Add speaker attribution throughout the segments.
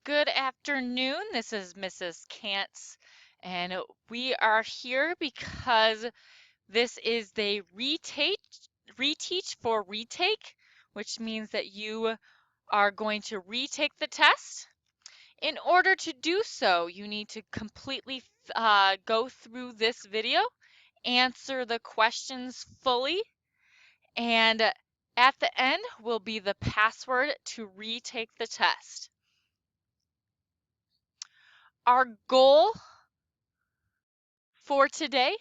Speaker 1: Good afternoon. This is Mrs. Kantz, and we are here because this is the reteach for retake, which means that you are going to retake the test. In order to do so, you need to completely go through this video, answer the questions fully, and at the end will be the password to retake the test. Our goal for today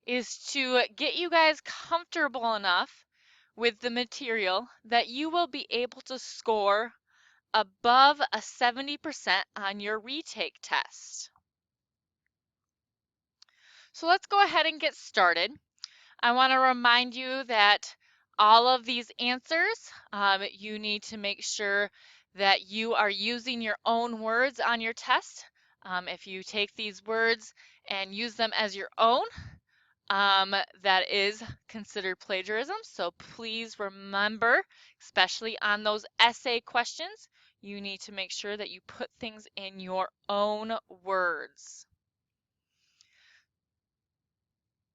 Speaker 1: is to get you guys comfortable enough with the material that you will be able to score above a 70% on your retake test. So let's go ahead and get started. I want to remind you that all of these answers, you need to make sure that you are using your own words on your test. If you take these words and use them as your own, that is considered plagiarism. So please remember, especially on those essay questions, you need to make sure that you put things in your own words.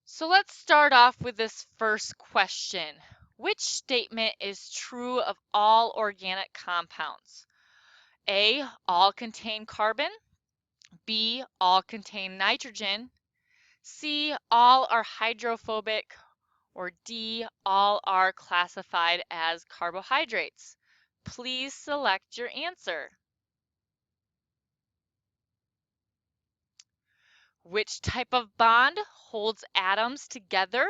Speaker 1: So let's start off with this first question. Which statement is true of all organic compounds? A, all contain carbon. B, all contain nitrogen. C, all are hydrophobic. Or D, all are classified as carbohydrates. Please select your answer. Which type of bond holds atoms together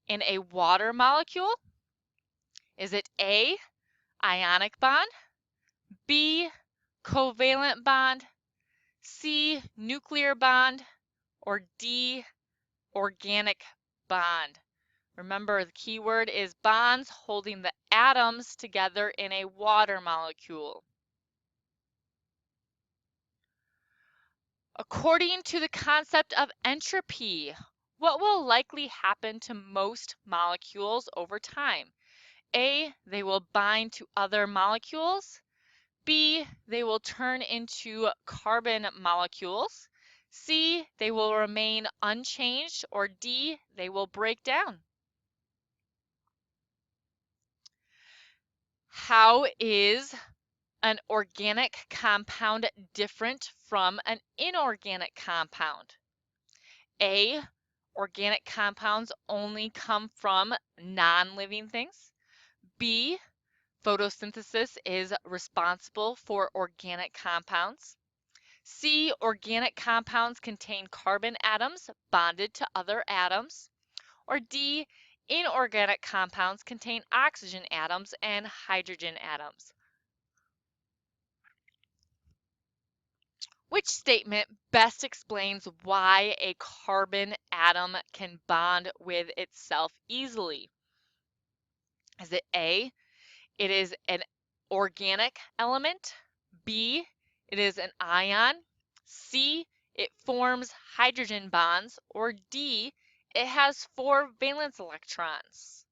Speaker 1: in a water molecule? Is it A, ionic bond, B, covalent bond, C, nuclear bond, or D, organic bond? Remember, the key word is bonds holding the atoms together in a water molecule. According to the concept of entropy, what will likely happen to most molecules over time? A, they will bind to other molecules. B, they will turn into carbon molecules. C, they will remain unchanged. Or D, they will break down. How is an organic compound different from an inorganic compound? A, organic compounds only come from non-living things. B, photosynthesis is responsible for organic compounds. C, organic compounds contain carbon atoms bonded to other atoms. Or D, inorganic compounds contain oxygen atoms and hydrogen atoms. Which statement best explains why a carbon atom can bond with itself easily? Is it A, it is an organic element, B, it is an ion, C, it forms hydrogen bonds, or D, it has 4 valence electrons?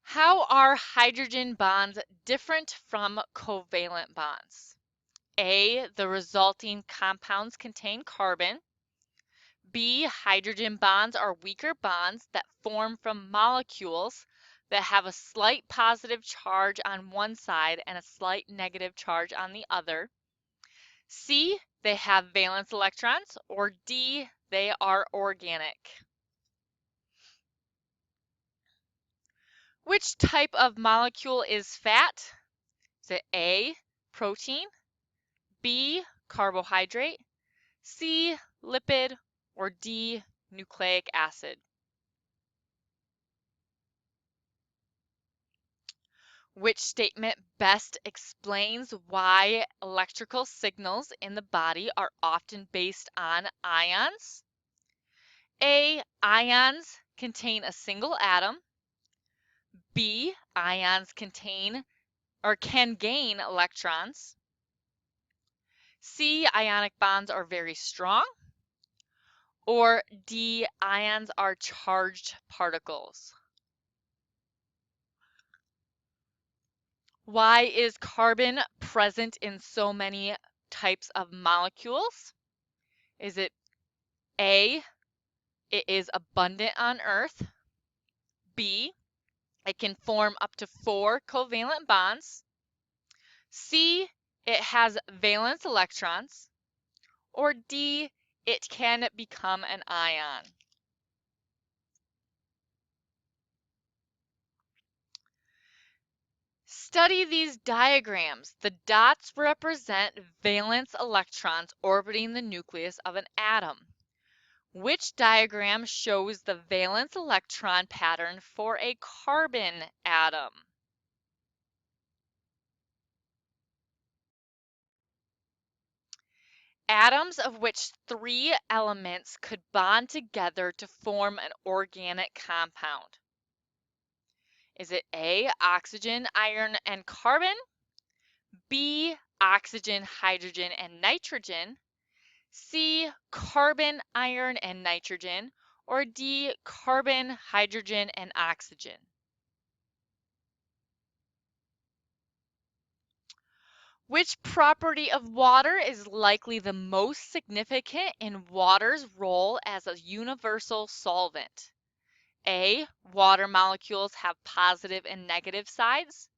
Speaker 1: How are hydrogen bonds different from covalent bonds? A, the resulting compounds contain carbon. B, hydrogen bonds are weaker bonds that form from molecules that have a slight positive charge on one side and a slight negative charge on the other. C, they have valence electrons. Or D, they are organic. Which type of molecule is fat? Is it A, protein, B, carbohydrate, C, lipid, or D, nucleic acid? Which statement best explains why electrical signals in the body are often based on ions? A, ions contain a single atom. B, ions contain or can gain electrons. C, ionic bonds are very strong. Or D, ions are charged particles. Why is carbon present in so many types of molecules? Is it A, it is abundant on Earth, B, it can form up to 4 covalent bonds, C, it has valence electrons, or D, it can become an ion? Study these diagrams. The dots represent valence electrons orbiting the nucleus of an atom. Which diagram shows the valence electron pattern for a carbon atom? Atoms of which 3 elements could bond together to form an organic compound. Is it A, oxygen, iron, and carbon? B, oxygen, hydrogen, and nitrogen? C, carbon, iron, and nitrogen? Or D, carbon, hydrogen, and oxygen? Which property of water is likely the most significant in water's role as a universal solvent? A, water molecules have positive and negative sides.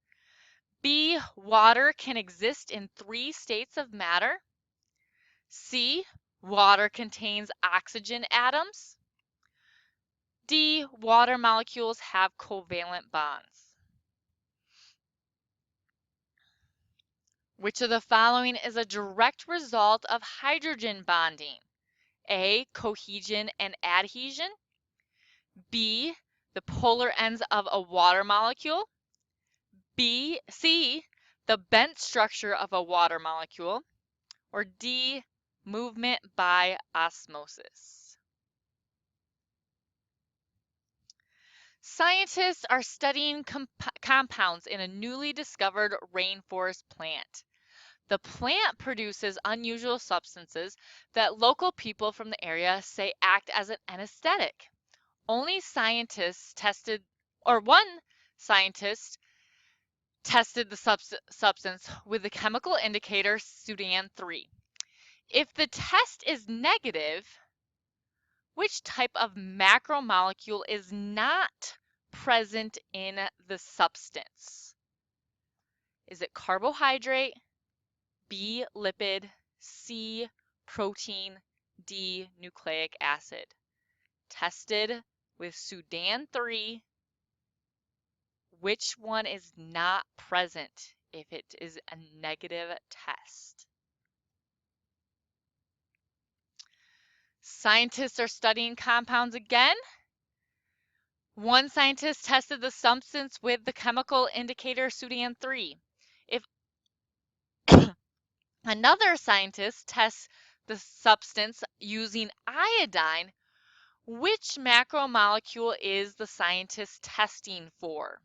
Speaker 1: B, water can exist in 3 states of matter. C, water contains oxygen atoms. D, water molecules have covalent bonds. Which of the following is a direct result of hydrogen bonding? A, cohesion and adhesion. B, the polar ends of a water molecule. C, the bent structure of a water molecule. Or D, movement by osmosis. Scientists are studying compounds in a newly discovered rainforest plant. The plant produces unusual substances that local people from the area say act as an anesthetic. Only scientists tested, or one scientist tested the substance with the chemical indicator Sudan 3. If the test is negative, which type of macromolecule is not present in the substance? Is it carbohydrate, B, lipid, C, protein, D, nucleic acid? Tested with Sudan 3, which one is not present if it is a negative test? Scientists are studying compounds again. One scientist tested the substance with the chemical indicator Sudan 3. If another scientist tests the substance using iodine, which macromolecule is the scientist testing for?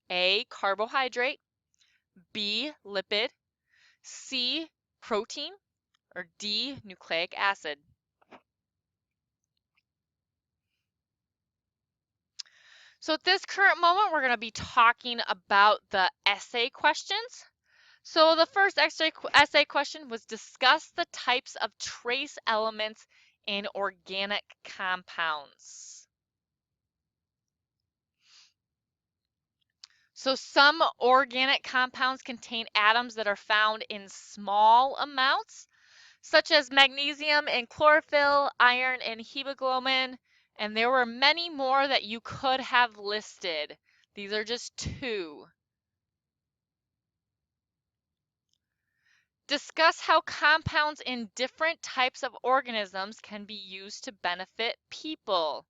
Speaker 1: A, carbohydrate, B, lipid, C, protein, or D, nucleic acid? So at this current moment, we're going to be talking about the essay questions. So the first essay question was discuss the types of trace elements in organic compounds. So some organic compounds contain atoms that are found in small amounts, such as magnesium in chlorophyll, iron in hemoglobin, and there were many more that you could have listed. These are just 2. Discuss how compounds in different types of organisms can be used to benefit people.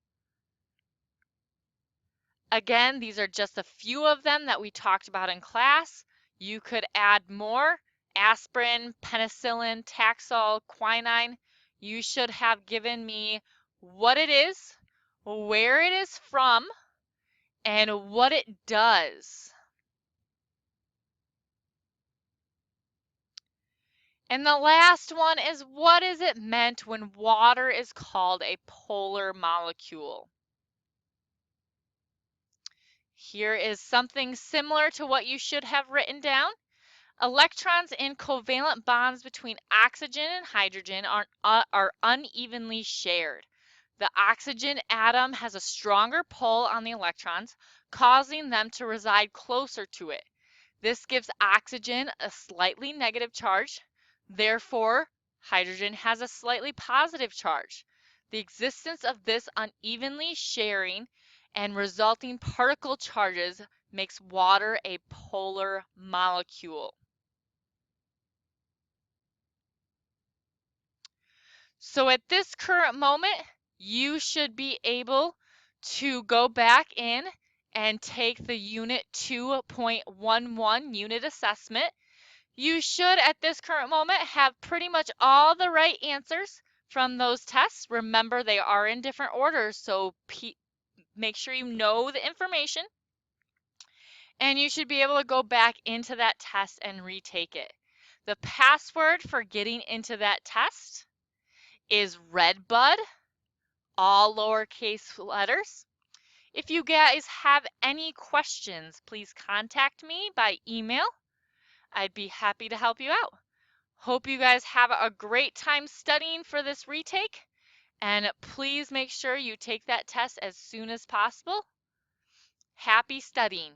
Speaker 1: Again, these are just a few of them that we talked about in class. You could add more: aspirin, penicillin, Taxol, quinine. You should have given me what it is, where it is from, and what it does. And the last one is, what is it meant when water is called a polar molecule? Here is something similar to what you should have written down. Electrons in covalent bonds between oxygen and hydrogen are unevenly shared. The oxygen atom has a stronger pull on the electrons, causing them to reside closer to it. This gives oxygen a slightly negative charge. Therefore, hydrogen has a slightly positive charge. The existence of this unevenly sharing and resulting particle charges makes water a polar molecule. So at this current moment, you should be able to go back in and take the Unit 2.11 unit assessment. You should, at this current moment, have pretty much all the right answers from those tests. Remember, they are in different orders, so make sure you know the information. And you should be able to go back into that test and retake it. The password for getting into that test is Redbud, all lowercase letters. If you guys have any questions, please contact me by email. I'd be happy to help you out. Hope you guys have a great time studying for this retake, and please make sure you take that test as soon as possible. Happy studying.